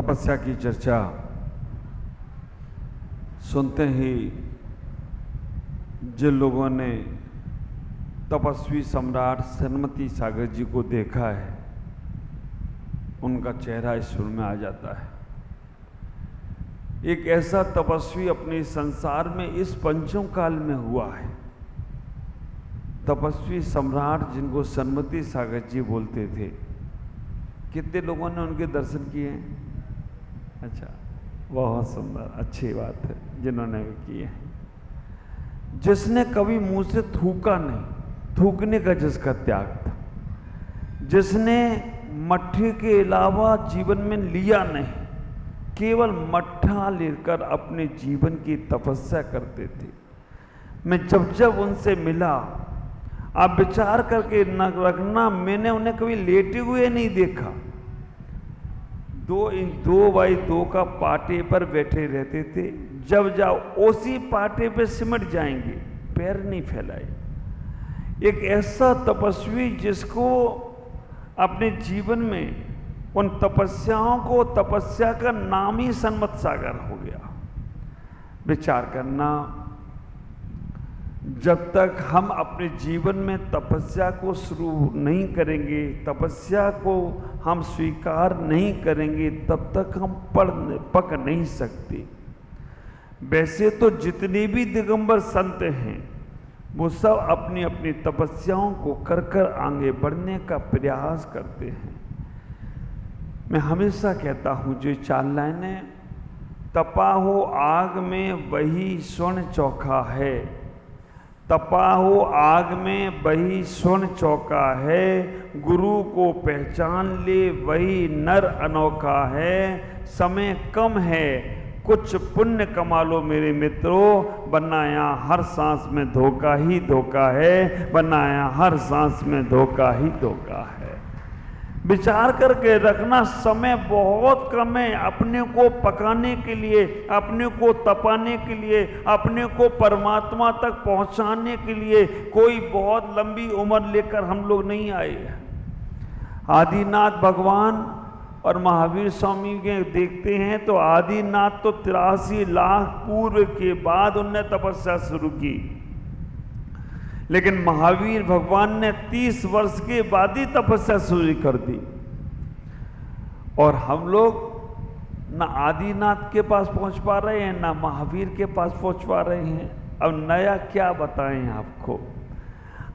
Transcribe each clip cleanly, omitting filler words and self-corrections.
तपस्या की चर्चा सुनते ही जिन लोगों ने तपस्वी सम्राट सन्मति सागर जी को देखा है उनका चेहरा स्मरण में आ जाता है। एक ऐसा तपस्वी अपने संसार में इस पंचम काल में हुआ है, तपस्वी सम्राट जिनको सन्मति सागर जी बोलते थे। कितने लोगों ने उनके दर्शन किए हैं? अच्छा, बहुत सुंदर, अच्छी बात है जिन्होंने भी किए हैं। जिसने कभी मुंह से थूका नहीं, थूकने का जिसका त्याग था, जिसने मट्ठे के अलावा जीवन में लिया नहीं, केवल मट्ठा लेकर अपने जीवन की तपस्या करते थे। मैं जब जब उनसे मिला, आप विचार करके न रखना, मैंने उन्हें कभी लेटे हुए नहीं देखा। 2x2 का पाटे पर बैठे रहते थे, जब जाओ उसी पाटे पे सिमट जाएंगे, पैर नहीं फैलाए। एक ऐसा तपस्वी जिसको अपने जीवन में उन तपस्याओं को, तपस्या का नाम ही सन्मत सागर हो गया। विचार करना, जब तक हम अपने जीवन में तपस्या को शुरू नहीं करेंगे, तपस्या को हम स्वीकार नहीं करेंगे, तब तक हम पक नहीं सकते। वैसे तो जितने भी दिगंबर संत हैं वो सब अपनी अपनी तपस्याओं को कर कर आगे बढ़ने का प्रयास करते हैं। मैं हमेशा कहता हूँ, जो 4 लाइनें, तपा हो आग में वही स्वर्ण चौका है, तपा हो आग में वही स्वर्ण चौका है, गुरु को पहचान ले वही नर अनोखा है। समय कम है, कुछ पुण्य कमा लो मेरे मित्रों, बनाया हर सांस में धोखा ही धोखा है, बनाया हर सांस में धोखा ही धोखा है। विचार करके रखना, समय बहुत कम है अपने को पकाने के लिए, अपने को तपाने के लिए, अपने को परमात्मा तक पहुंचाने के लिए। कोई बहुत लंबी उम्र लेकर हम लोग नहीं आए। आदिनाथ भगवान और महावीर स्वामी के देखते हैं तो आदिनाथ तो 83 लाख पूर्व के बाद उनने तपस्या शुरू की, लेकिन महावीर भगवान ने 30 वर्ष के बाद ही तपस्या शुरू कर दी। और हम लोग ना आदिनाथ के पास पहुंच पा रहे हैं, ना महावीर के पास पहुंच पा रहे हैं। अब नया क्या बताएं आपको?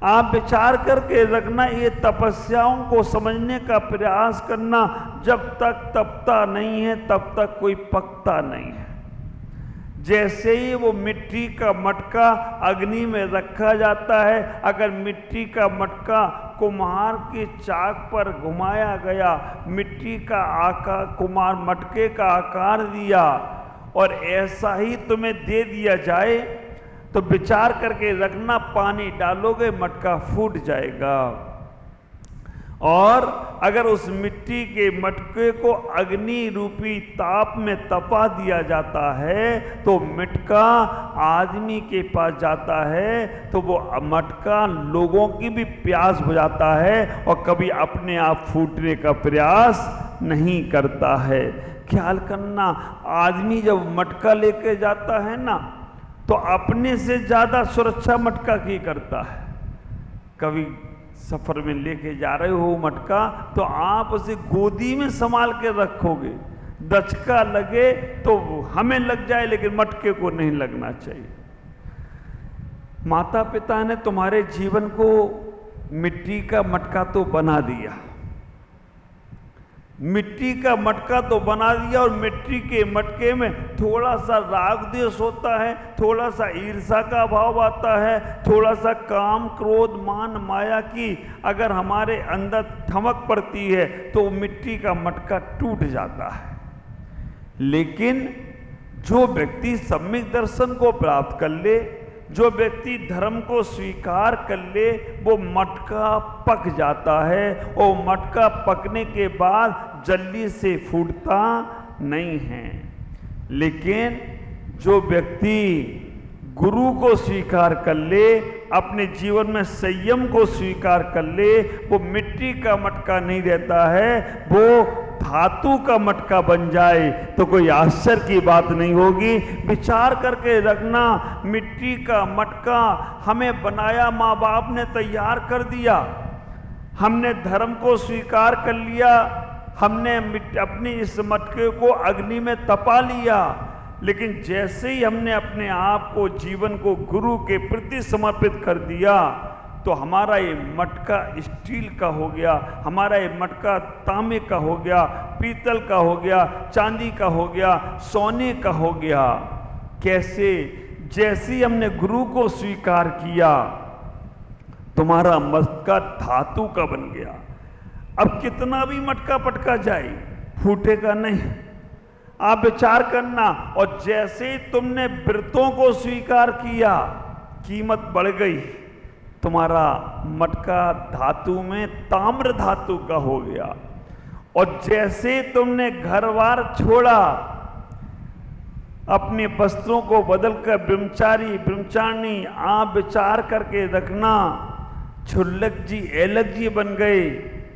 आप विचार करके रखना, ये तपस्याओं को समझने का प्रयास करना। जब तक तपता नहीं है तब तक कोई पकता नहीं है। जैसे ही वो मिट्टी का मटका अग्नि में रखा जाता है, अगर मिट्टी का मटका कुम्हार के चाक पर घुमाया गया, मिट्टी का आकार कुम्हार मटके का आकार दिया और ऐसा ही तुम्हें दे दिया जाए तो विचार करके रखना, पानी डालोगे मटका फूट जाएगा। और अगर उस मिट्टी के मटके को अग्नि रूपी ताप में तपा दिया जाता है तो मटका आदमी के पास जाता है, तो वो मटका लोगों की भी प्यास बुझाता है और कभी अपने आप फूटने का प्रयास नहीं करता है। ख्याल करना, आदमी जब मटका लेके जाता है ना, तो अपने से ज्यादा सुरक्षा मटका की करता है। कभी सफर में लेके जा रहे हो मटका, तो आप उसे गोदी में संभाल के रखोगे। दचका लगे तो हमें लग जाए, लेकिन मटके को नहीं लगना चाहिए। माता पिता ने तुम्हारे जीवन को मिट्टी का मटका तो बना दिया, मिट्टी का मटका तो बना दिया, और मिट्टी के मटके में थोड़ा सा राग द्वेष होता है, थोड़ा सा ईर्ष्या का भाव आता है, थोड़ा सा काम क्रोध मान माया की अगर हमारे अंदर ठमक पड़ती है तो मिट्टी का मटका टूट जाता है। लेकिन जो व्यक्ति सम्यक दर्शन को प्राप्त कर ले, जो व्यक्ति धर्म को स्वीकार कर ले, वो मटका पक जाता है। और मटका पकने के बाद जल्दी से फूटता नहीं है। लेकिन जो व्यक्ति गुरु को स्वीकार कर ले, अपने जीवन में संयम को स्वीकार कर ले, वो मिट्टी का मटका नहीं रहता है, वो धातु का मटका बन जाए तो कोई आश्चर्य की बात नहीं होगी। विचार करके रखना, मिट्टी का मटका हमें बनाया, माँ बाप ने तैयार कर दिया, हमने धर्म को स्वीकार कर लिया, हमने अपनी इस मटके को अग्नि में तपा लिया, लेकिन जैसे ही हमने अपने आप को, जीवन को गुरु के प्रति समर्पित कर दिया तो हमारा ये मटका स्टील का हो गया, हमारा ये मटका तांबे का हो गया, पीतल का हो गया, चांदी का हो गया, सोने का हो गया। कैसे? जैसे ही हमने गुरु को स्वीकार किया तुम्हारा मटका धातु का बन गया। अब कितना भी मटका पटका जाए फूटेगा नहीं। आप विचार करना। और जैसे ही तुमने व्रतों को स्वीकार किया कीमत बढ़ गई, तुम्हारा मटका धातु में ताम्र धातु का हो गया। और जैसे तुमने घर-बार छोड़ा, अपने वस्त्रों को बदलकर ब्रह्मचारी ब्रह्मचारिणी, आप विचार करके रखना, छुल्लक जी एलक जी बन गए,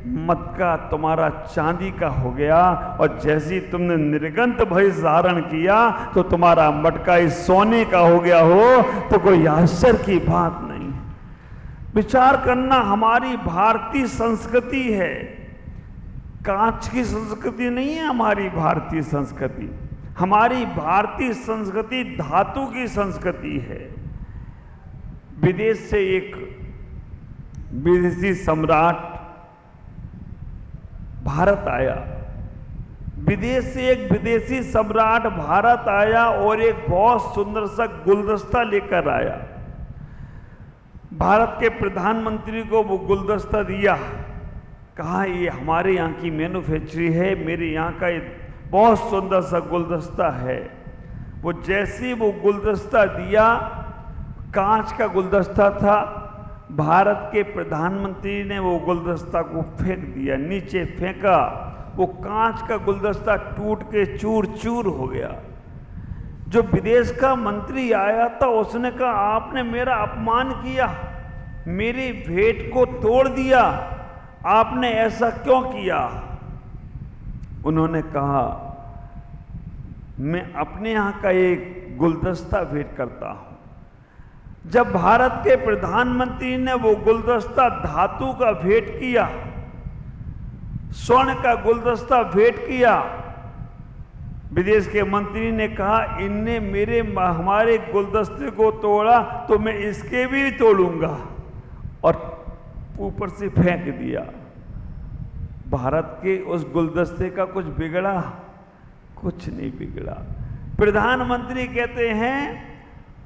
मटका तुम्हारा चांदी का हो गया। और जैसे तुमने निर्गंत भेष धारण किया तो तुम्हारा मटका इस सोने का हो गया हो तो कोई आश्चर्य की बात नहीं। विचार करना, हमारी भारतीय संस्कृति है, कांच की संस्कृति नहीं है हमारी भारतीय संस्कृति। हमारी भारतीय संस्कृति धातु की संस्कृति है। विदेश से एक विदेशी सम्राट भारत आया, विदेश से एक विदेशी सम्राट भारत आया और एक बहुत सुंदर सा गुलदस्ता लेकर आया। भारत के प्रधानमंत्री को वो गुलदस्ता दिया, कहा ये हमारे यहाँ की मैन्युफैक्चरिंग है, मेरे यहाँ का ये बहुत सुंदर सा गुलदस्ता है। वो जैसे वो गुलदस्ता दिया, कांच का गुलदस्ता था, भारत के प्रधानमंत्री ने वो गुलदस्ता को फेंक दिया, नीचे फेंका, वो कांच का गुलदस्ता टूट के चूर चूर हो गया। जो विदेश का मंत्री आया था उसने कहा आपने मेरा अपमान किया, मेरी भेंट को तोड़ दिया, आपने ऐसा क्यों किया? उन्होंने कहा मैं अपने यहाँ का एक गुलदस्ता भेंट करता हूं। जब भारत के प्रधानमंत्री ने वो गुलदस्ता धातु का भेंट किया, स्वर्ण का गुलदस्ता भेंट किया, विदेश के मंत्री ने कहा इनने हमारे गुलदस्ते को तोड़ा तो मैं इसके भी तोड़ूंगा, और ऊपर से फेंक दिया। भारत के उस गुलदस्ते का कुछ बिगड़ा? कुछ नहीं बिगड़ा। प्रधानमंत्री कहते हैं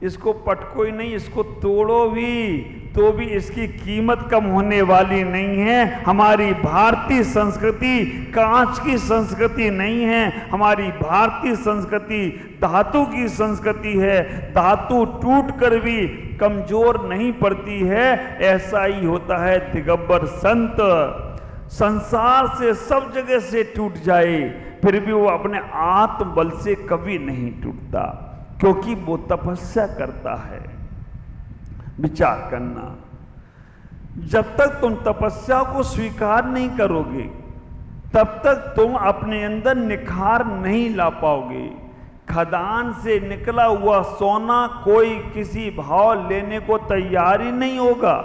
इसको पटको ही नहीं, इसको तोड़ो भी तो भी इसकी कीमत कम होने वाली नहीं है। हमारी भारतीय संस्कृति कांच की संस्कृति नहीं है, हमारी भारतीय संस्कृति धातु की संस्कृति है। धातु टूट कर भी कमजोर नहीं पड़ती है। ऐसा ही होता है दिगंबर संत, संसार से सब जगह से टूट जाए फिर भी वो अपने आत्म बल से कभी नहीं टूटता, क्योंकि वो तपस्या करता है। विचार करना, जब तक तुम तपस्या को स्वीकार नहीं करोगे तब तक तुम अपने अंदर निखार नहीं ला पाओगे। खदान से निकला हुआ सोना कोई किसी भाव लेने को तैयार ही नहीं होगा,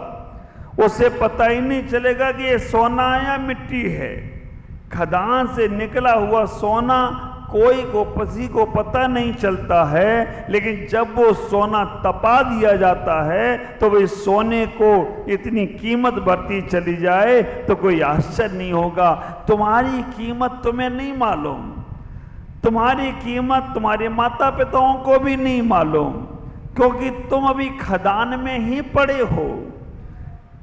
उसे पता ही नहीं चलेगा कि ये सोना या मिट्टी है। खदान से निकला हुआ सोना किसी को पता नहीं चलता है, लेकिन जब वो सोना तपा दिया जाता है तो वो सोने को इतनी कीमत बढ़ती चली जाए तो कोई आश्चर्य नहीं होगा। तुम्हारी कीमत तुम्हें नहीं मालूम, तुम्हारी कीमत तुम्हारे माता पिताओं को भी नहीं मालूम, क्योंकि तुम अभी खदान में ही पड़े हो।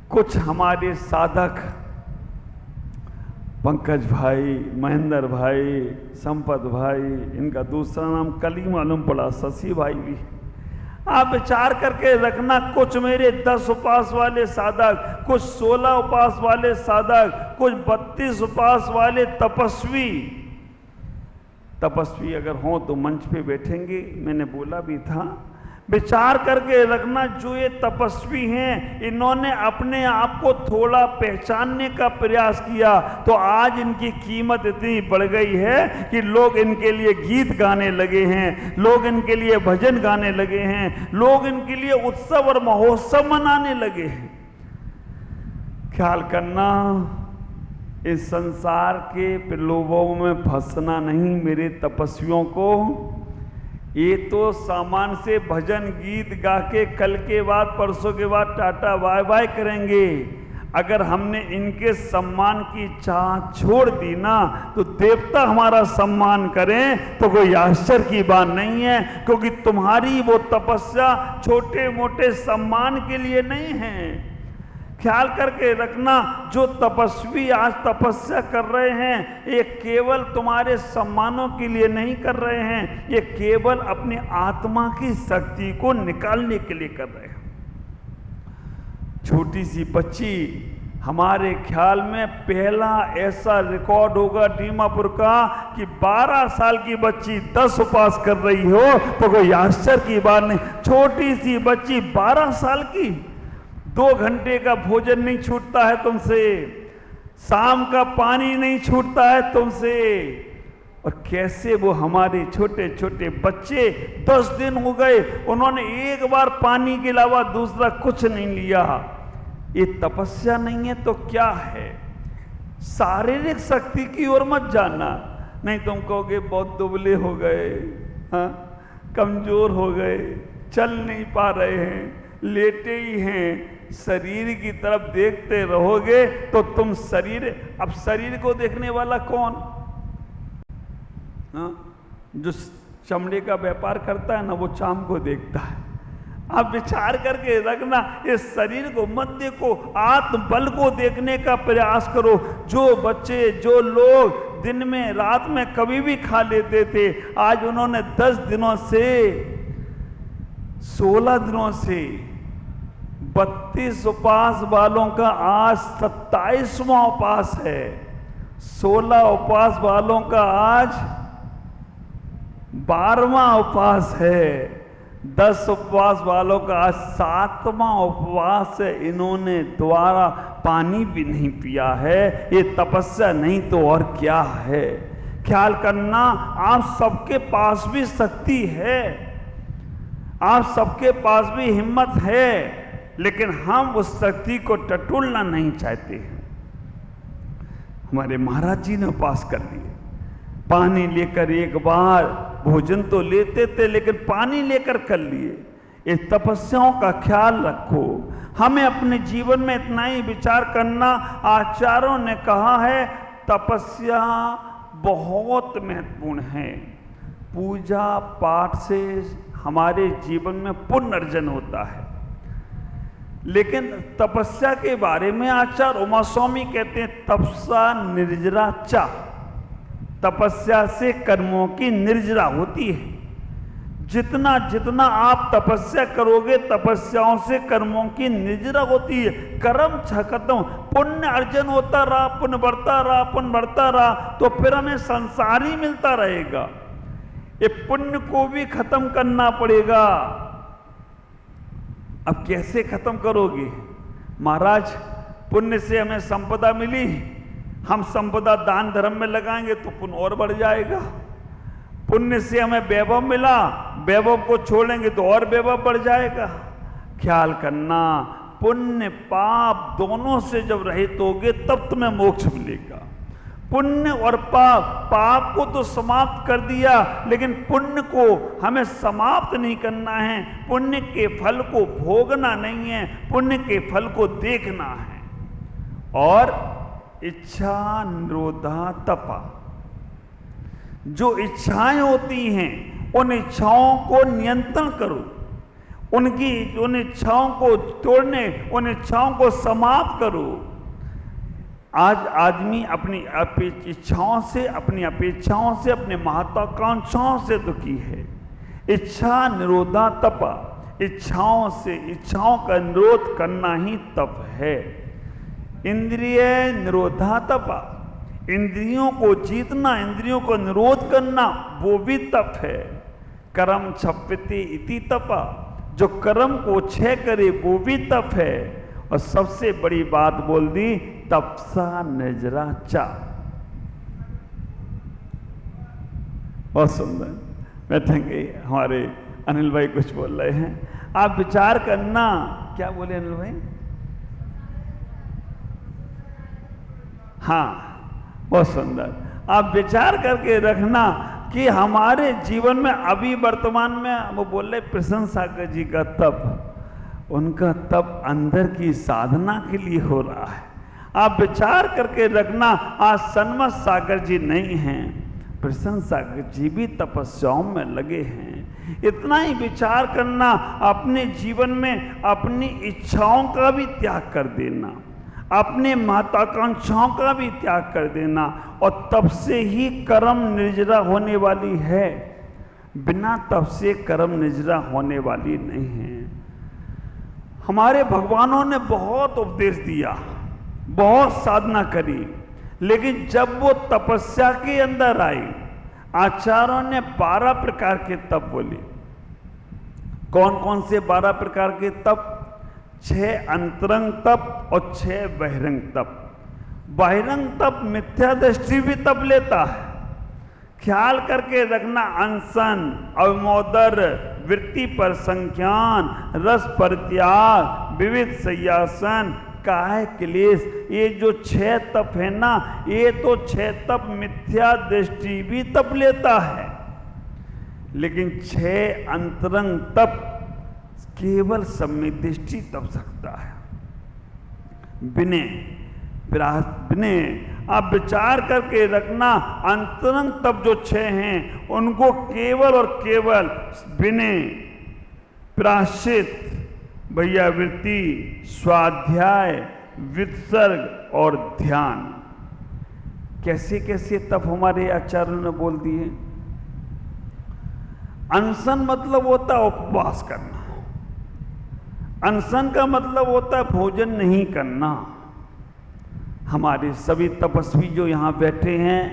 कुछ हमारे साधक पंकज भाई, महेंद्र भाई, संपत भाई, इनका दूसरा नाम कल ही मालूम पड़ा, शशि भाई भी। आप विचार करके रखना, कुछ मेरे 10 उपास वाले साधक, कुछ 16 उपास वाले साधक, कुछ 32 उपास वाले तपस्वी अगर हों तो मंच पे बैठेंगे। मैंने बोला भी था, विचार करके रखना, जो ये तपस्वी हैं, इन्होंने अपने आप को थोड़ा पहचानने का प्रयास किया तो आज इनकी कीमत इतनी बढ़ गई है कि लोग इनके लिए गीत गाने लगे हैं, लोग इनके लिए भजन गाने लगे हैं, लोग इनके लिए उत्सव और महोत्सव मनाने लगे हैं। ख्याल करना, इस संसार के प्रलोभों में फंसना नहीं मेरे तपस्वियों को। ये तो सामान से भजन गीत गा के कल के बाद परसों के बाद टाटा बाय बाय करेंगे। अगर हमने इनके सम्मान की चाह छोड़ दी ना तो देवता हमारा सम्मान करें तो कोई आश्चर्य की बात नहीं है, क्योंकि तुम्हारी वो तपस्या छोटे मोटे सम्मान के लिए नहीं है। ख्याल करके रखना, जो तपस्वी आज तपस्या कर रहे हैं ये केवल तुम्हारे सम्मानों के लिए नहीं कर रहे हैं, ये केवल अपनी आत्मा की शक्ति को निकालने के लिए कर रहे हैं। छोटी सी बच्ची, हमारे ख्याल में पहला ऐसा रिकॉर्ड होगा दीमापुर का कि 12 साल की बच्ची 10 उपवास कर रही हो तो कोई आश्चर्य की बात नहीं। छोटी सी बच्ची 12 साल की, 2 घंटे का भोजन नहीं छूटता है तुमसे, शाम का पानी नहीं छूटता है तुमसे। और कैसे वो हमारे छोटे छोटे बच्चे 10 दिन हो गए, उन्होंने एक बार पानी के अलावा दूसरा कुछ नहीं लिया। ये तपस्या नहीं है तो क्या है? शारीरिक शक्ति की ओर मत जाना, नहीं तुम कहोगे बहुत दुबले हो गए, हाँ कमजोर हो गए, चल नहीं पा रहे हैं, लेटे ही हैं। शरीर की तरफ देखते रहोगे तो तुम अब शरीर को देखने वाला कौन? जो चमड़े का व्यापार करता है ना, वो चाम को देखता है। आप विचार करके रखना, इस शरीर को मत देखो, आत्मबल को देखने का प्रयास करो। जो बच्चे, जो लोग दिन में रात में कभी भी खा लेते थे, आज उन्होंने 10 दिनों से 16 दिनों से 32 उपवास वालों का आज 27वां उपवास है। 16 उपवास वालों का आज 12वां उपवास है। 10 उपवास वालों का आज 7वां उपवास है। इन्होंने दोबारा पानी भी नहीं पिया है। ये तपस्या नहीं तो और क्या है? ख्याल करना, आप सबके पास भी शक्ति है, आप सबके पास भी हिम्मत है, लेकिन हम उस शक्ति को टटोलना नहीं चाहते हैं। हमारे महाराज जी ने उपवास कर लिए, पानी लेकर एक बार भोजन तो लेते थे लेकिन पानी लेकर कर लिए। इस तपस्याओं का ख्याल रखो। हमें अपने जीवन में इतना ही विचार करना, आचार्यों ने कहा है तपस्या बहुत महत्वपूर्ण है। पूजा पाठ से हमारे जीवन में पुण्य अर्जन होता है, लेकिन तपस्या के बारे में आचार्य उमा स्वामी कहते हैं तपसा निर्जरा चा, तपस्या से कर्मों की निर्जरा होती है। जितना जितना आप तपस्या करोगे, तपस्याओं से कर्मों की निर्जरा होती है। कर्म खत्म, पुण्य अर्जन होता रहा, पुण्य बढ़ता रहा, पुण्य बढ़ता रहा, तो फिर हमें संसार ही मिलता रहेगा। ये पुण्य को भी खत्म करना पड़ेगा। अब कैसे खत्म करोगे? महाराज पुण्य से हमें संपदा मिली, हम संपदा दान धर्म में लगाएंगे तो पुण्य और बढ़ जाएगा। पुण्य से हमें वैभव मिला, वैभव को छोड़ेंगे तो और वैभव बढ़ जाएगा। ख्याल करना, पुण्य पाप दोनों से जब रहित होगे तब तुम्हें मोक्ष मिलेगा। पुण्य और पाप, पाप को तो समाप्त कर दिया, लेकिन पुण्य को हमें समाप्त नहीं करना है। पुण्य के फल को भोगना नहीं है, पुण्य के फल को देखना है। और इच्छा निरोधा तपा, जो इच्छाएं होती हैं उन इच्छाओं को नियंत्रण करो, उन इच्छाओं को तोड़ने, उन इच्छाओं को समाप्त करो। आज आदमी अपनी इच्छाओं से, अपनी अपेक्षाओं से, अपने महत्वाकांक्षाओं से दुखी है। इच्छा निरोधा तपा, इच्छाओं से, इच्छाओं का निरोध करना ही तप है। इंद्रिय निरोधा तपा, इंद्रियों को जीतना, इंद्रियों को निरोध करना, वो भी तप है। कर्म क्षप्यते इति तपा, जो कर्म को क्षय करे वो भी तप है। और सबसे बड़ी बात बोल दी, तपसा निजरा चा। बहुत सुंदर। बैठेंगे, हमारे अनिल भाई कुछ बोल रहे हैं, आप विचार करना। क्या बोले अनिल भाई? हाँ, बहुत सुंदर। आप विचार करके रखना कि हमारे जीवन में अभी वर्तमान में वो बोल रहे प्रसन्न सागर जी का तप, उनका तप अंदर की साधना के लिए हो रहा है। आप विचार करके रखना, आज सन्मत सागर जी नहीं हैं, प्रसन्न सागर जी भी तपस्याओं में लगे हैं। इतना ही विचार करना, अपने जीवन में अपनी इच्छाओं का भी त्याग कर देना, अपने महत्वाकांक्षाओं का भी त्याग कर देना, और तप से ही कर्म निर्जरा होने वाली है। बिना तप से कर्म निर्जरा होने वाली नहीं है। हमारे भगवानों ने बहुत उपदेश दिया, बहुत साधना करी, लेकिन जब वो तपस्या के अंदर आई, आचार्यों ने 12 प्रकार के तप बोले। कौन कौन से 12 प्रकार के तप? 6 अंतरंग तप और 6 बहिरंग तप। बहिरंग तप मिथ्या दृष्टि भी तप लेता है। ख्याल करके रखना, अनशन, अवमोदर, वृत्ति पर संख्यान, रस पर त्याग, विविध सय्यासन, काहे क्लेश, ये जो 6 तप है ना, ये तो 6 तप मिथ्या दृष्टि भी तप लेता है। लेकिन 6 अंतरंग तप केवल सम्यक दृष्टि तप सकता है। विनय, आप विचार करके रखना, अंतरंग तप जो 6 हैं उनको केवल और केवल विनय, प्रायश्चित, भैया वृत्ति, स्वाध्याय, विसर्ग और ध्यान। कैसे कैसे तप हमारे आचार्यों ने बोल दिए। अनशन मतलब होता है उपवास करना। अनशन का मतलब होता है भोजन नहीं करना। हमारे सभी तपस्वी जो यहाँ बैठे हैं,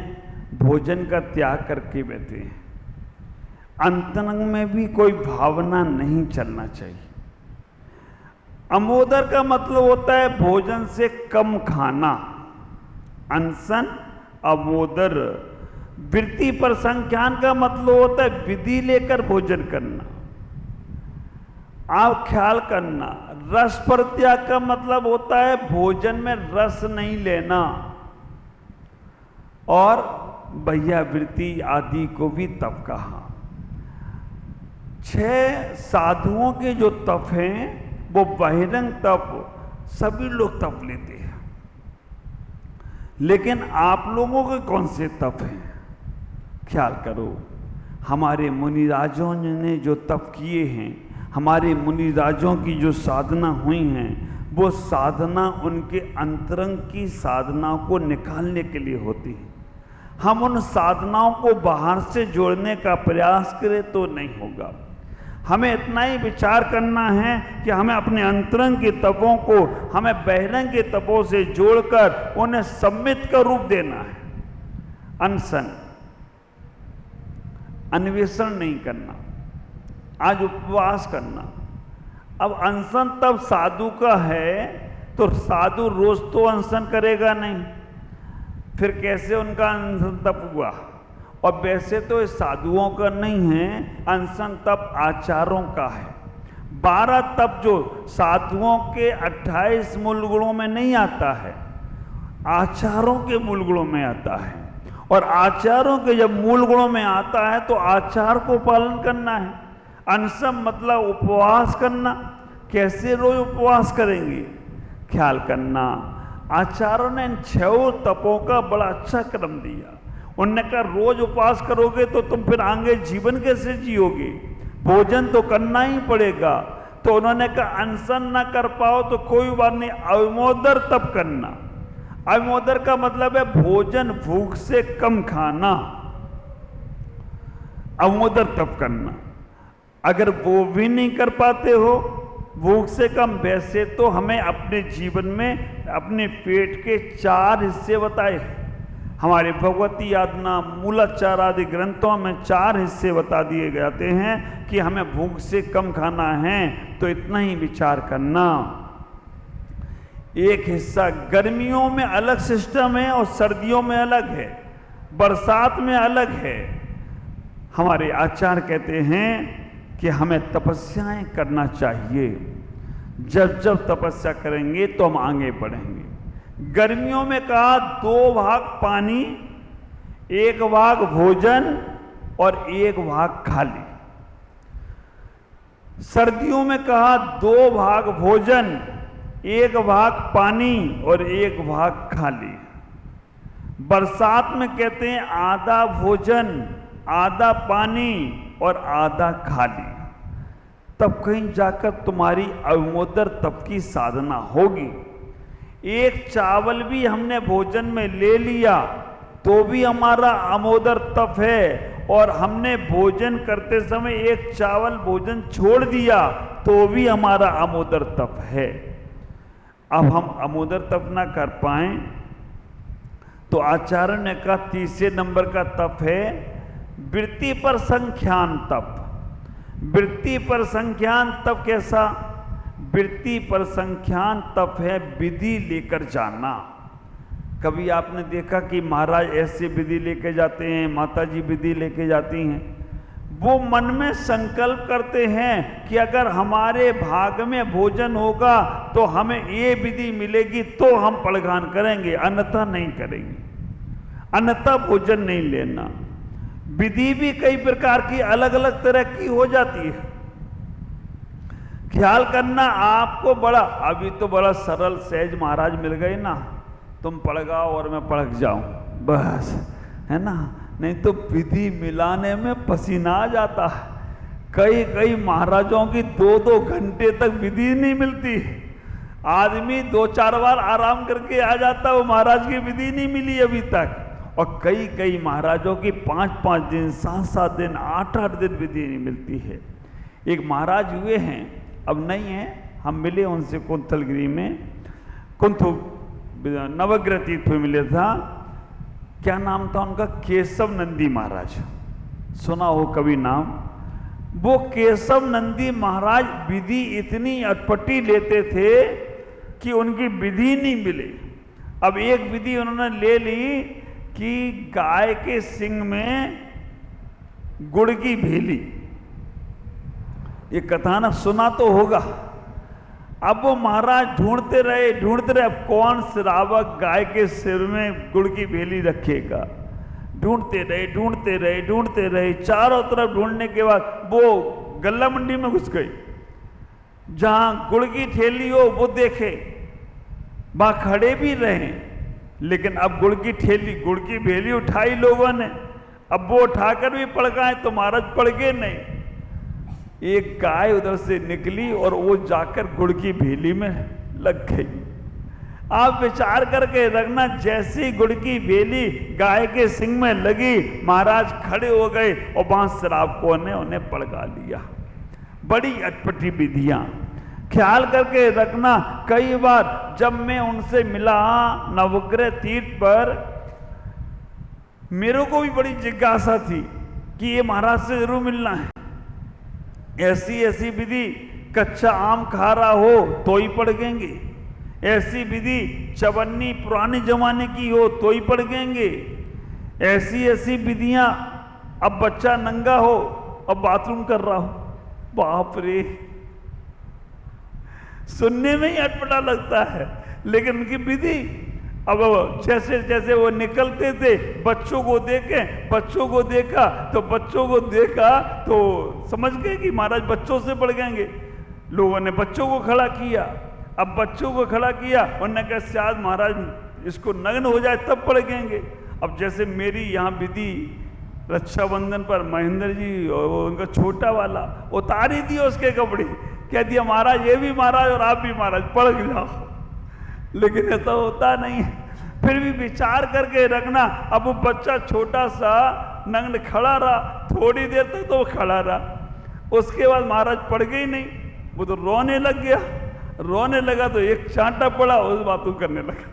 भोजन का त्याग करके बैठे हैं। अंतरंग में भी कोई भावना नहीं चलना चाहिए। अमोदर का मतलब होता है भोजन से कम खाना। अनशन, अमोदर। वृत्ति पर संख्यान का मतलब होता है विधि लेकर भोजन करना। आप ख्याल करना, रस पर त्याग का मतलब होता है भोजन में रस नहीं लेना। और भैया वृत्ति आदि को भी तप कहा। 6 साधुओं के जो तप हैं वो बहिरंग तप सभी लोग तप लेते हैं, लेकिन आप लोगों के कौन से तप हैं? ख्याल करो, हमारे मुनिराजों ने जो तप किए हैं, हमारे मुनिराजों की जो साधना हुई हैं, वो साधना उनके अंतरंग की साधना को निकालने के लिए होती है। हम उन साधनाओं को बाहर से जोड़ने का प्रयास करें तो नहीं होगा। हमें इतना ही विचार करना है कि हमें अपने अंतरंग के तपों को हमें बहिरंग के तपों से जोड़कर उन्हें सम्मित का रूप देना है। अनशन, अन्वेषण नहीं करना, आज उपवास करना। अब अनशन तब साधु का है, तो साधु रोज तो अनशन करेगा नहीं, फिर कैसे उनका अनशन तप हुआ? और वैसे तो इस साधुओं का नहीं है, अनशन तप आचारों का है। 12 तप जो साधुओं के 28 मूल गुणों में नहीं आता है, आचारों के मूल गुणों में आता है। और आचारों के जब मूल गुणों में आता है तो आचार को पालन करना है। अनशन मतलब उपवास करना। कैसे रोज उपवास करेंगे? ख्याल करना, आचार्यों ने इन 6 तपों का बड़ा अच्छा क्रम दिया। उन्होंने कहा रोज उपवास करोगे तो तुम फिर आगे जीवन कैसे जियोगे? भोजन तो करना ही पड़ेगा। तो उन्होंने कहा अनशन ना कर पाओ तो कोई बात नहीं, अवमोदर तप करना। अवमोदर का मतलब है भोजन भूख से कम खाना, अवमोदर तप करना। अगर वो भी नहीं कर पाते हो भूख से कम, वैसे तो हमें अपने जीवन में अपने पेट के 4 हिस्से बताए। हमारे भगवती यातना मूलाचार आदि ग्रंथों में 4 हिस्से बता दिए जाते हैं कि हमें भूख से कम खाना है तो इतना ही विचार करना। एक हिस्सा गर्मियों में अलग सिस्टम है और सर्दियों में अलग है, बरसात में अलग है। हमारे आचार्य कहते हैं कि हमें तपस्याएं करना चाहिए। जब जब तपस्या करेंगे तो हम आगे बढ़ेंगे। गर्मियों में कहा 2 भाग पानी, 1 भाग भोजन और 1 भाग खाली। सर्दियों में कहा 2 भाग भोजन, 1 भाग पानी और 1 भाग खाली। बरसात में कहते हैं आधा भोजन, आधा पानी और आधा खाली। तब कहीं जाकर तुम्हारी अवमोदर तप की साधना होगी। एक चावल भी हमने भोजन में ले लिया तो भी हमारा अमोदर तप है, और हमने भोजन करते समय एक चावल भोजन छोड़ दिया तो भी हमारा अमोदर तप है। अब हम अमोदर तप ना कर पाए तो आचार्य ने कहा तीसरे नंबर का तप है वृत्ति पर संख्यान तप। वृत्ति पर संख्यान तप कैसा? वृत्ति पर संख्यान तप है विधि लेकर जाना। कभी आपने देखा कि महाराज ऐसे विधि लेके जाते हैं, माता जी विधि लेके जाती हैं, वो मन में संकल्प करते हैं कि अगर हमारे भाग में भोजन होगा तो हमें ये विधि मिलेगी तो हम पड़गान करेंगे, अन्यथा नहीं करेंगे, अन्यथा भोजन नहीं लेना। विधि भी कई प्रकार की अलग अलग तरह की हो जाती है। ख्याल करना आपको बड़ा, अभी तो बड़ा सरल सहज महाराज मिल गए ना, तुम पड़गाओ और मैं पड़क जाऊं बस, है ना। नहीं तो विधि मिलाने में पसीना आ जाता है। कई कई महाराजों की 2-2 घंटे तक विधि नहीं मिलती। आदमी 2-4 बार आराम करके आ जाता, वो महाराज की विधि नहीं मिली अभी तक। और कई कई महाराजों की 5-5 दिन, 7-7 दिन, 8-8 दिन विधि नहीं मिलती है। एक महाराज हुए हैं, अब नहीं है, हम मिले उनसे कुंथलगिरी में, कुंथु नवग्रह तीर्थ में मिले था। क्या नाम था उनका? केशव नंदी महाराज, सुना हो कभी नाम? वो केशव नंदी महाराज विधि इतनी अटपटी लेते थे कि उनकी विधि नहीं मिले। अब एक विधि उन्होंने ले ली कि गाय के सिंग में गुड़ की भेली, ये कथानक सुना तो होगा। अब वो महाराज ढूंढते रहे, अब कौन श्रावक गाय के सिर में गुड़ की भेली रखेगा। ढूंढते रहे, चारों तरफ ढूंढने के बाद वो गल्ला मंडी में घुस गई। जहां गुड़ की ठेली हो वो देखे, वहां खड़े भी रहे, लेकिन अब गुड़ की ठेली, गुड़ की भेली उठाई लोगों ने, अब वो उठाकर भी पड़काए तो महाराज पड़ गए नहीं। एक गाय उधर से निकली और वो जाकर गुड़ की भेली में लग गई। आप विचार करके रखना, जैसी गुड़ की भेली गाय के सिंग में लगी, महाराज खड़े हो गए और वहां श्रावकों ने उन्हें पड़का लिया। बड़ी अटपटी विधियां ख्याल करके रखना। कई बार जब मैं उनसे मिला नवग्रह तीर्थ पर, मेरे को भी बड़ी जिज्ञासा थी कि ये महाराज से जरूर मिलना है। ऐसी विधि, कच्चा आम खा रहा हो तो ही पड़केंगे, ऐसी विधि चवन्नी पुराने जमाने की हो तो ही पड़केंगे, ऐसी विधियां अब बच्चा नंगा हो अब बाथरूम कर रहा हो, बाप रे, सुनने में ही अटपटा लगता है। लेकिन उनकी विधि, अब जैसे जैसे वो निकलते थे, बच्चों को देखा तो समझ गए कि महाराज बच्चों से पड़ जाएंगे। लोगों ने बच्चों को खड़ा किया। अब बच्चों को खड़ा किया, उन्होंने कहा शायद महाराज इसको नग्न हो जाए तब पड़ जाएंगे। अब जैसे मेरी यहाँ विधि रक्षाबंधन पर महेंद्र जी और उनका छोटा वाला उतार ही दिया उसके कपड़े, कह दिया महाराज ये भी महाराज और आप भी महाराज पड़ जाओ। लेकिन ऐसा होता नहीं है। फिर भी विचार करके रखना, अब वो बच्चा छोटा सा नग्न खड़ा रहा, थोड़ी देर तक तो वो खड़ा रहा, उसके बाद महाराज पड़ गए नहीं, वो तो रोने लग गया। रोने लगा तो एक चांटा पड़ा, उस बातों करने लगा।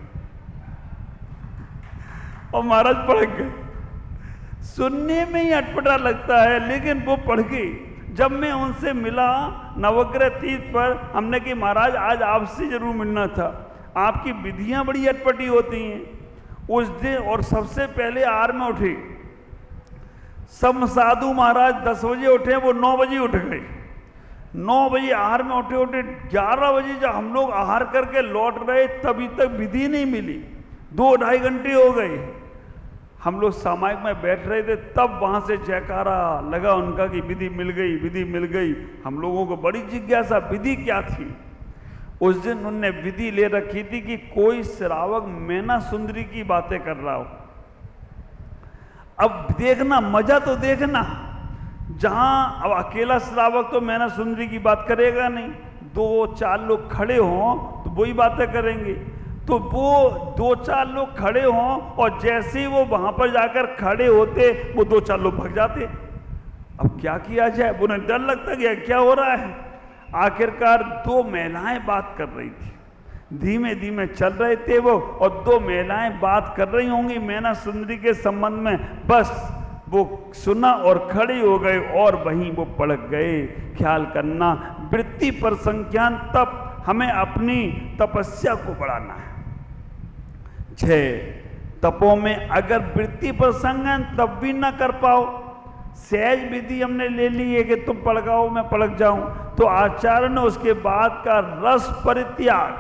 और महाराज पढ़ गए। सुनने में ही अटपटा लगता है, लेकिन वो पढ़ गए। जब मैं उनसे मिला नवग्रह तीर्थ पर, हमने कि महाराज आज आपसे जरूर मिलना था, आपकी विधियां बड़ी अटपटी होती हैं। उस दिन और सबसे पहले आहार में उठे सब साधु महाराज 10 बजे उठे, वो 9 बजे उठ गए। 9 बजे आहार में उठे 11 बजे जब हम लोग आहार करके लौट रहे तभी तक विधि नहीं मिली। 2-2.5 घंटे हो गए। हम लोग सामायिक में बैठ रहे थे, तब वहां से जयकारा लगा उनका कि विधि मिल गई, विधि मिल गई। हम लोगों को बड़ी जिज्ञासा, विधि क्या थी। उस दिन उनने विधि ले रखी थी कि कोई श्रावक मैना सुंदरी की बातें कर रहा हो। अब देखना, मजा तो देखना, जहां अब अकेला श्रावक तो मैना सुंदरी की बात करेगा नहीं, 2-4 लोग खड़े हों तो वही बातें करेंगे। तो वो 2-4 लोग खड़े हों और जैसे ही वो वहां पर जाकर खड़े होते वो 2-4 लोग भाग जाते। अब क्या किया जाए, उन्हें डर लगता गया क्या हो रहा है। आखिरकार 2 महिलाएं बात कर रही थी, धीमे धीमे चल रहे थे वो, और 2 महिलाएं बात कर रही होंगी मैना सुंदरी के संबंध में। बस वो सुना और खड़े हो गए और वहीं वो पड़ गए। ख्याल करना, वृत्ति पर संज्ञान तप, हमें अपनी तपस्या को बढ़ाना है। 6 तपों में अगर वृत्ति पर संज्ञान तब भी ना कर पाओ, सहज विधि हमने ले ली है कि तुम पलकाओ मैं पलक जाऊं, तो आचार्य ने उसके बाद का रस परित्याग।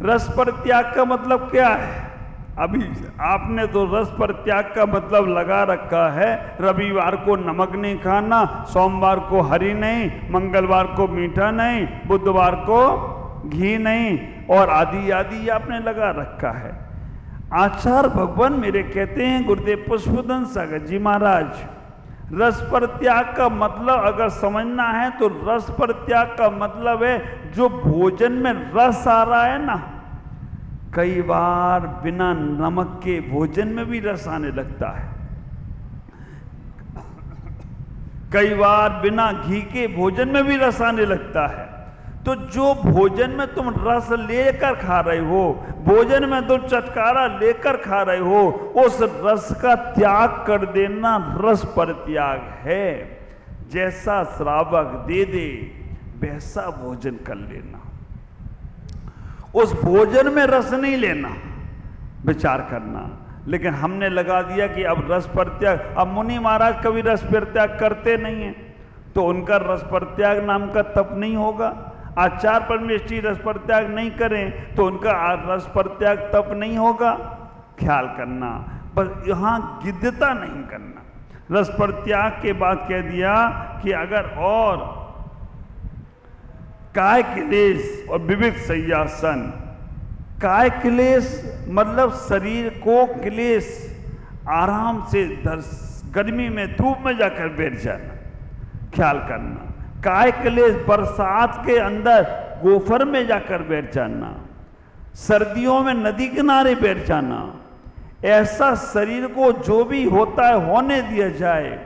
रस परित्याग का मतलब क्या है? अभी आपने तो रस परित्याग का मतलब लगा रखा है, रविवार को नमक नहीं खाना, सोमवार को हरी नहीं, मंगलवार को मीठा नहीं, बुधवार को घी नहीं, और आदि आदि आपने लगा रखा है। आचार्य भगवान मेरे कहते हैं, गुरुदेव पुष्पदन सागर जी महाराज, रस परित्याग का मतलब अगर समझना है तो रस परित्याग का मतलब है जो भोजन में रस आ रहा है ना, कई बार बिना नमक के भोजन में भी रस आने लगता है, कई बार बिना घी के भोजन में भी रस आने लगता है। तो जो भोजन में तुम रस लेकर खा रहे हो, भोजन में तुम चटकारा लेकर खा रहे हो, उस रस का त्याग कर देना रस परित्याग है। जैसा श्रावक दे दे वैसा भोजन कर लेना, उस भोजन में रस नहीं लेना, विचार करना। लेकिन हमने लगा दिया कि अब रस परित्याग, अब मुनि महाराज कभी रस परित्याग करते नहीं है, तो उनका रस परित्याग नाम का तप नहीं होगा। आचार्य परमेष्ठी रस परित्याग नहीं करें तो उनका रस परित्याग तप नहीं होगा। ख्याल करना, बस यहाँ गिद्धता नहीं करना। रस परित्याग के बाद कह दिया कि अगर और काय क्लेश और विविध शय्यासन, काय क्लेश मतलब शरीर को क्लेश, आराम से गर्मी में धूप में जाकर बैठ जाना। ख्याल करना, काय क्लेश बरसात के अंदर गोफर में जाकर बैठ जाना, सर्दियों में नदी किनारे बैठ जाना, ऐसा शरीर को जो भी होता है होने दिया जाए,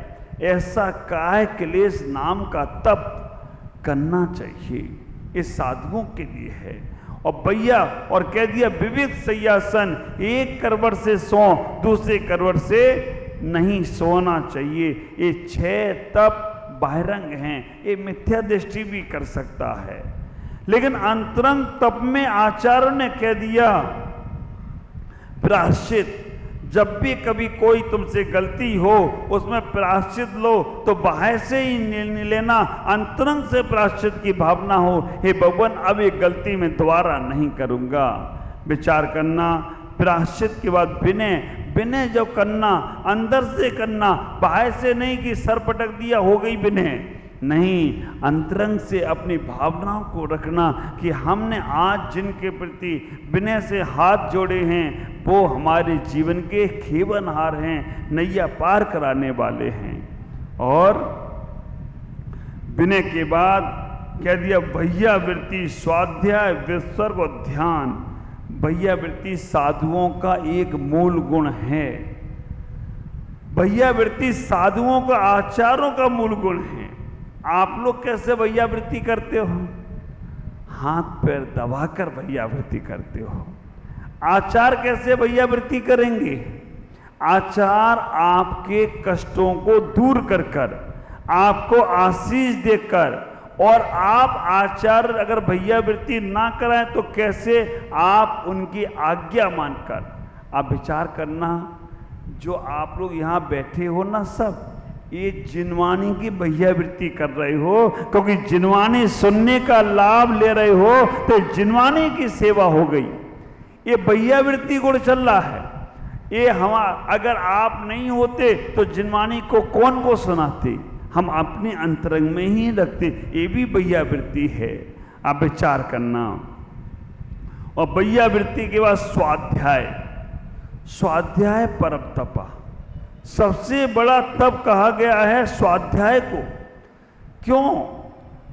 ऐसा काय क्लेश नाम का तप करना चाहिए। इस साधुओं के लिए है। और भैया और कह दिया विविध शय्यासन, एक करवट से सो दूसरे करवट से नहीं सोना चाहिए। ये 6 तप बाहिरंग हैं, ये मिथ्या दृष्टि भी कर सकता है। लेकिन अंतरंग तप में आचार्य ने कह दिया प्रायश्चित, जब भी कभी कोई तुमसे गलती हो उसमें प्रायश्चित लो, तो बाहर से ही नहीं लेना, अंतरंग से प्रायश्चित की भावना हो, हे भगवान अब ये गलती में दोबारा नहीं करूंगा। विचार करना, प्रायश्चित के बाद विनय, विनय जब करना अंदर से करना, बाहर से नहीं कि सर पटक दिया हो गई विनय, नहीं, अंतरंग से अपनी भावनाओं को रखना कि हमने आज जिनके प्रति विनय से हाथ जोड़े हैं वो हमारे जीवन के खेवनहार हैं, नैया पार कराने वाले हैं। और विनय के बाद कह दिया भैया वृत्ति, स्वाध्याय, विसर्ग और ध्यान। भैया वृत्ति साधुओं का एक मूल गुण है। भैया वृत्ति साधुओं का, आचार्यों का मूल गुण है। आप लोग कैसे भैया वृत्ति करते हो? हाथ पैर दबाकर भैया वृत्ति करते हो। आचार कैसे भैया वृत्ति करेंगे? आचार आपके कष्टों को दूर कर कर, आपको आशीष देकर, और आप आचार अगर भैया वृत्ति ना कराएं तो कैसे आप उनकी आज्ञा मानकर। आप विचार करना, जो आप लोग यहाँ बैठे हो ना, सब ये जिनवानी की भैया वृत्ति कर रहे हो, क्योंकि जिनवानी सुनने का लाभ ले रहे हो तो जिनवानी की सेवा हो गई। ये भैया वृत्ति गुण चल रहा है। ये हम अगर आप नहीं होते तो जिनवानी को कौन को सुनाते? हम अपने अंतरंग में ही रखते। ये भी भैया वृत्ति है, आप विचार करना। और भैया वृत्ति के बाद स्वाध्याय। स्वाध्याय परम तपा, सबसे बड़ा तप कहा गया है स्वाध्याय को। क्यों?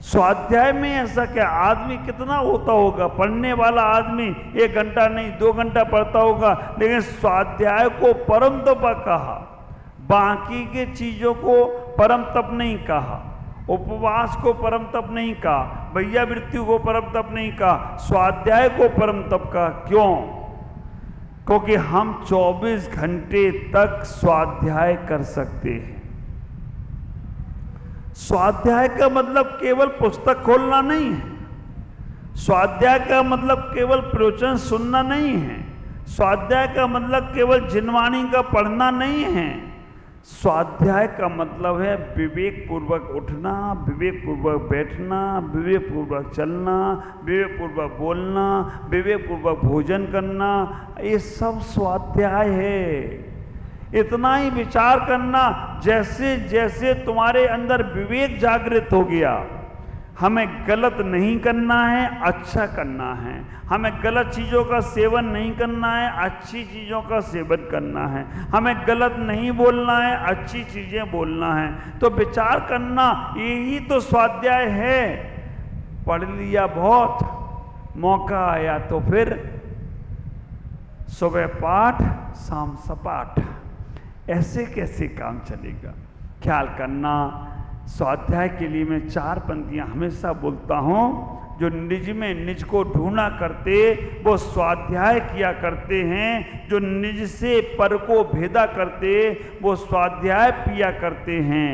स्वाध्याय में ऐसा क्या, आदमी कितना होता होगा, पढ़ने वाला आदमी 1 घंटा नहीं 2 घंटा पढ़ता होगा, लेकिन स्वाध्याय को परम तप कहा, बाकी के चीजों को परम तप नहीं कहा, उपवास को परम तप नहीं कहा, भैया वृत्ति को परम तप नहीं कहा, स्वाध्याय को परम तप कहा। क्यों? क्योंकि हम 24 घंटे तक स्वाध्याय कर सकते हैं। स्वाध्याय का मतलब केवल पुस्तक खोलना नहीं है, स्वाध्याय का मतलब केवल प्रवचन सुनना नहीं है, स्वाध्याय का मतलब केवल जिनवाणी का पढ़ना नहीं है। स्वाध्याय का मतलब है विवेक पूर्वक उठना, विवेक पूर्वक बैठना, विवेक पूर्वक चलना, विवेक पूर्वक बोलना, विवेक पूर्वक भोजन करना, ये सब स्वाध्याय है। इतना ही विचार करना, जैसे जैसे तुम्हारे अंदर विवेक जागृत हो गया, हमें गलत नहीं करना है, अच्छा करना है, हमें गलत चीज़ों का सेवन नहीं करना है, अच्छी चीज़ों का सेवन करना है, हमें गलत नहीं बोलना है, अच्छी चीज़ें बोलना है। तो विचार करना, यही तो स्वाध्याय है। पढ़ लिया बहुत, मौका आया तो फिर सुबह पाठ शाम सपाट, ऐसे कैसे काम चलेगा? ख्याल करना। स्वाध्याय के लिए मैं 4 पंक्तियां हमेशा बोलता हूं। जो निज में निज को ढूंढा करते वो स्वाध्याय किया करते हैं, जो निज से पर को भेदा करते वो स्वाध्याय पिया करते हैं।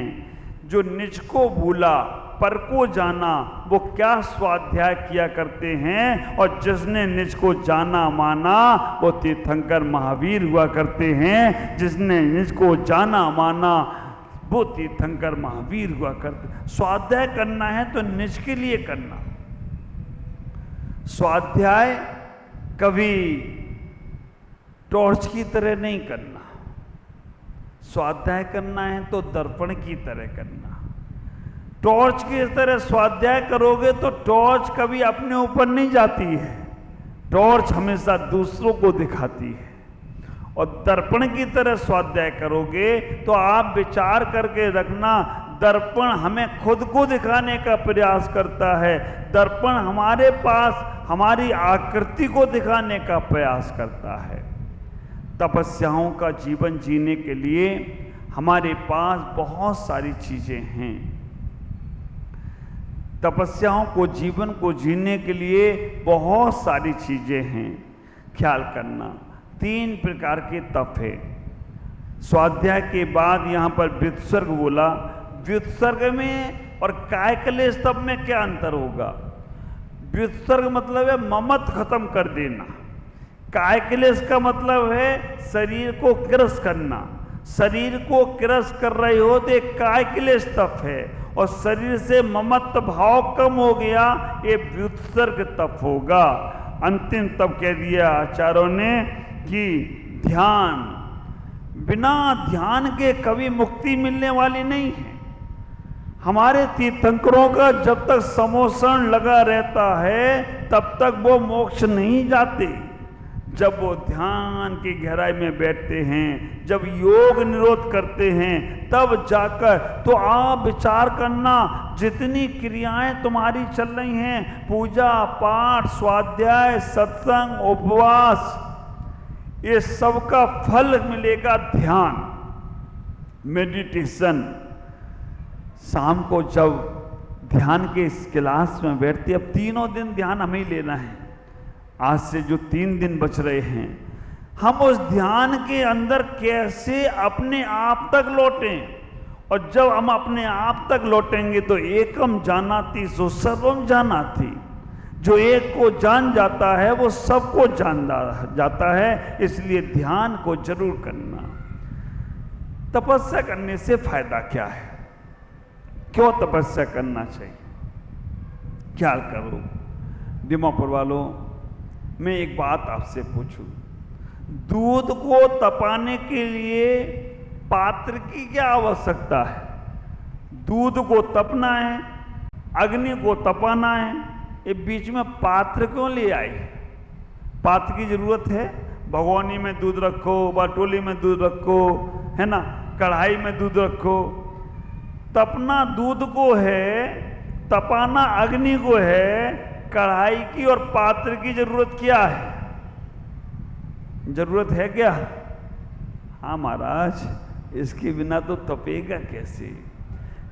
जो निज को भूला पर को जाना वो क्या स्वाध्याय किया करते हैं, और जिसने निज को जाना माना वो तीर्थंकर महावीर हुआ करते हैं। जिसने निज को जाना माना वो तीर्थंकर महावीर हुआ करते। स्वाध्याय करना है तो निज के लिए करना। स्वाध्याय कभी टॉर्च की तरह नहीं करना, स्वाध्याय करना है तो दर्पण की तरह करना। टॉर्च की तरह स्वाध्याय करोगे तो टॉर्च कभी अपने ऊपर नहीं जाती है, टॉर्च हमेशा दूसरों को दिखाती है। और दर्पण की तरह स्वाध्याय करोगे तो आप विचार करके रखना, दर्पण हमें खुद को दिखाने का प्रयास करता है, दर्पण हमारे पास हमारी आकृति को दिखाने का प्रयास करता है। तपस्याओं का जीवन जीने के लिए हमारे पास बहुत सारी चीजें हैं। तपस्याओं को जीवन को जीने के लिए बहुत सारी चीजें हैं। ख्याल करना, 3 प्रकार के तप है। स्वाध्याय के बाद यहाँ पर व्युत्सर्ग बोला। व्युत्सर्ग में और कायक्लेश तप में क्या अंतर होगा? व्युत्सर्ग मतलब है ममत खत्म कर देना, कायक्लेश का मतलब है शरीर को क्रस करना। शरीर को क्रस कर रहे हो तो एक कायक्लेश तप है, और शरीर से ममत्व भाव कम हो गया, ये व्युत्सर्ग तप होगा। अंतिम तप कह दिया आचार्यों ने कि ध्यान, बिना ध्यान के कभी मुक्ति मिलने वाली नहीं है। हमारे तीर्थंकरों का जब तक समोषण लगा रहता है तब तक वो मोक्ष नहीं जाते। जब वो ध्यान की गहराई में बैठते हैं, जब योग निरोध करते हैं, तब जाकर तो आप विचार करना, जितनी क्रियाएं तुम्हारी चल रही हैं, पूजा पाठ, स्वाध्याय, सत्संग, उपवास, ये सबका फल मिलेगा ध्यान, मेडिटेशन। शाम को जब ध्यान के इस क्लास में बैठते, अब 3 दिन ध्यान हमें ही लेना है। आज से जो 3 दिन बच रहे हैं, हम उस ध्यान के अंदर कैसे अपने आप तक लौटें। और जब हम अपने आप तक लौटेंगे तो एकम जानाति सो सर्वम जानाति, जो एक को जान जाता है वो सबको जान जाता है। इसलिए ध्यान को जरूर करना। तपस्या करने से फायदा क्या है, क्यों तपस्या करना चाहिए, ख्याल करो। दीमापुर वालों, मैं एक बात आपसे पूछूं, दूध को तपाने के लिए पात्र की क्या आवश्यकता है? दूध को तपना है, अग्नि को तपाना है, ये बीच में पात्र क्यों ले आए? पात्र की जरूरत है? भगोनी में दूध रखो, बाटोली में दूध रखो, है ना, कढ़ाई में दूध रखो। तपना दूध को है, तपाना अग्नि को है, कढ़ाई की और पात्र की जरूरत क्या है? जरूरत है क्या? हाँ महाराज, इसके बिना तो तपेगा कैसे?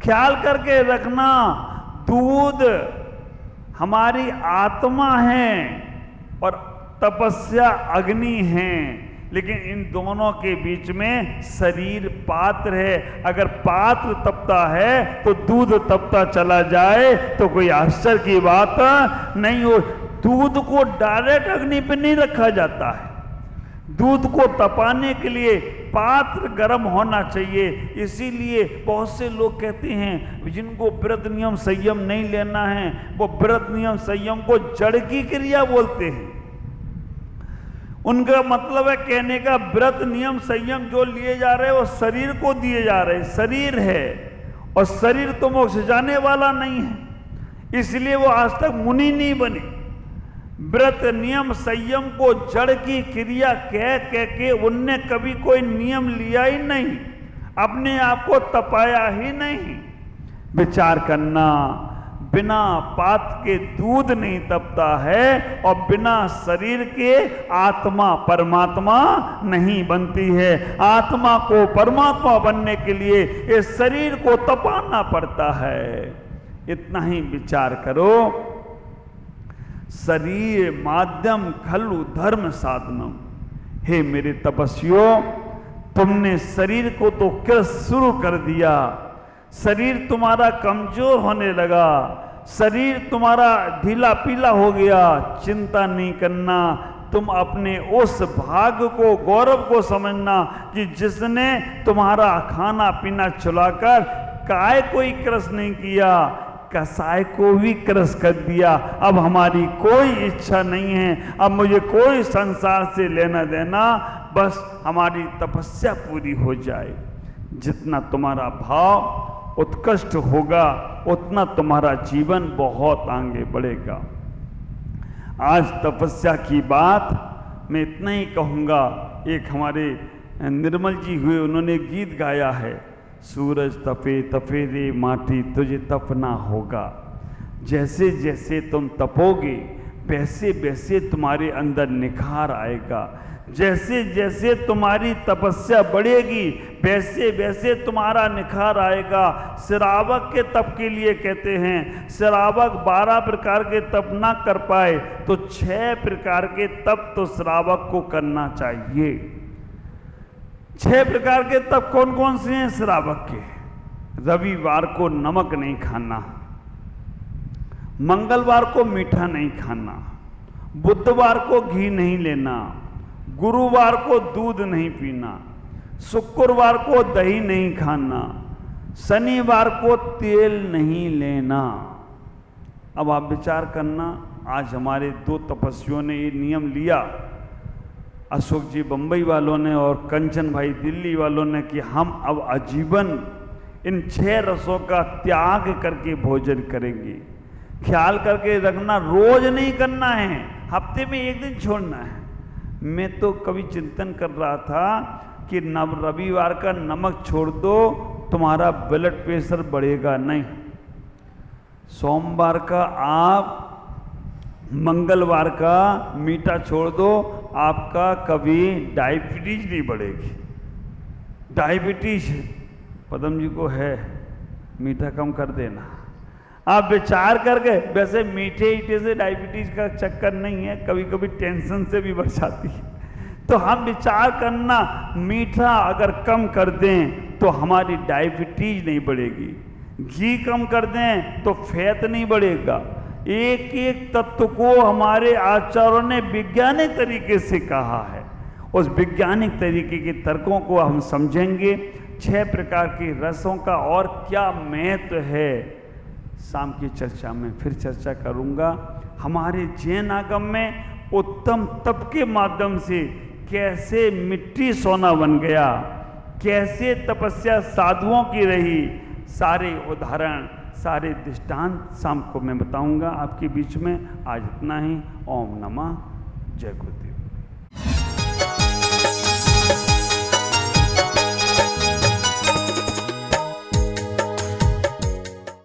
ख्याल करके रखना, दूध हमारी आत्मा है और तपस्या अग्नि है, लेकिन इन दोनों के बीच में शरीर पात्र है। अगर पात्र तपता है तो दूध तपता चला जाए तो कोई आश्चर्य की बात नहीं हो। दूध को डायरेक्ट अग्नि पे नहीं रखा जाता है, दूध को तपाने के लिए पात्र गर्म होना चाहिए। इसीलिए बहुत से लोग कहते हैं जिनको व्रत नियम संयम नहीं लेना है, वो व्रत नियम संयम को जड़ की क्रिया बोलते हैं। उनका मतलब है कहने का, व्रत नियम संयम जो लिए जा रहे हैं वो शरीर को दिए जा रहे हैं। शरीर है और शरीर तो मोक्ष जाने वाला नहीं है, इसलिए वो आज तक मुनि नहीं बने। व्रत नियम संयम को जड़ की क्रिया कह के उनने कभी कोई नियम लिया ही नहीं, अपने आप को तपाया ही नहीं। विचार करना, बिना पात्र के दूध नहीं तपता है और बिना शरीर के आत्मा परमात्मा नहीं बनती है। आत्मा को परमात्मा बनने के लिए इस शरीर को तपाना पड़ता है। इतना ही विचार करो। शरीर माध्यम खलु धर्म साधनम। हे मेरे तपस्वियों, तुमने शरीर को तो कृष शुरू कर दिया, शरीर तुम्हारा कमजोर होने लगा, शरीर तुम्हारा ढीला पीला हो गया। चिंता नहीं करना, तुम अपने उस भाग को, गौरव को समझना कि जिसने तुम्हारा खाना पीना चुलाकर काय कोई कृष नहीं किया, कसाय को भी कृष कर दिया। अब हमारी कोई इच्छा नहीं है, अब मुझे कोई संसार से लेना देना, बस हमारी तपस्या पूरी हो जाए। जितना तुम्हारा भाव उत्कृष्ट होगा उतना तुम्हारा जीवन बहुत आगे बढ़ेगा। आज तपस्या की बात मैं इतना ही कहूँगा। एक हमारे निर्मल जी हुए, उन्होंने गीत गाया है, सूरज तपे तपे रे माटी तुझे तपना होगा। जैसे जैसे तुम तपोगे वैसे वैसे तुम्हारे अंदर निखार आएगा। जैसे जैसे तुम्हारी तपस्या बढ़ेगी वैसे वैसे तुम्हारा निखार आएगा। श्रावक के तप के लिए कहते हैं, श्रावक 12 प्रकार के तप ना कर पाए तो 6 प्रकार के तप तो श्रावक को करना चाहिए। 6 प्रकार के तप कौन कौन से हैं श्रावक के? रविवार को नमक नहीं खाना, मंगलवार को मीठा नहीं खाना, बुधवार को घी नहीं लेना, गुरुवार को दूध नहीं पीना, शुक्रवार को दही नहीं खाना, शनिवार को तेल नहीं लेना। अब आप विचार करना, आज हमारे 2 तपस्वियों ने ये नियम लिया, अशोक जी बंबई वालों ने और कंचन भाई दिल्ली वालों ने, कि हम अब आजीवन इन 6 रसों का त्याग करके भोजन करेंगे। ख्याल करके रखना, रोज नहीं करना है, हफ्ते में 1 दिन छोड़ना है। मैं तो कभी चिंतन कर रहा था कि रविवार का नमक छोड़ दो, तुम्हारा ब्लड प्रेशर बढ़ेगा नहीं। सोमवार का आप, मंगलवार का मीठा छोड़ दो, आपका कभी डायबिटीज नहीं बढ़ेगी। डायबिटीज पदम जी को है, मीठा कम कर देना। आप विचार करके, वैसे मीठे ईठे से डायबिटीज का चक्कर नहीं है, कभी कभी टेंशन से भी बढ़ जाती है। तो हम विचार करना, मीठा अगर कम कर दें तो हमारी डायबिटीज नहीं बढ़ेगी, घी कम कर दें तो फैट नहीं बढ़ेगा। एक एक तत्व को हमारे आचार्यों ने वैज्ञानिक तरीके से कहा है। उस वैज्ञानिक तरीके के तर्कों को हम समझेंगे। 6 प्रकार के रसों का और क्या महत्व है, शाम की चर्चा में फिर चर्चा करूंगा। हमारे जैन आगम में उत्तम तप के माध्यम से कैसे मिट्टी सोना बन गया, कैसे तपस्या साधुओं की रही, सारे उदाहरण, सारे दृष्टांत शाम को मैं बताऊंगा आपके बीच में। आज इतना ही। ओम नमः, जय गुरुदेव।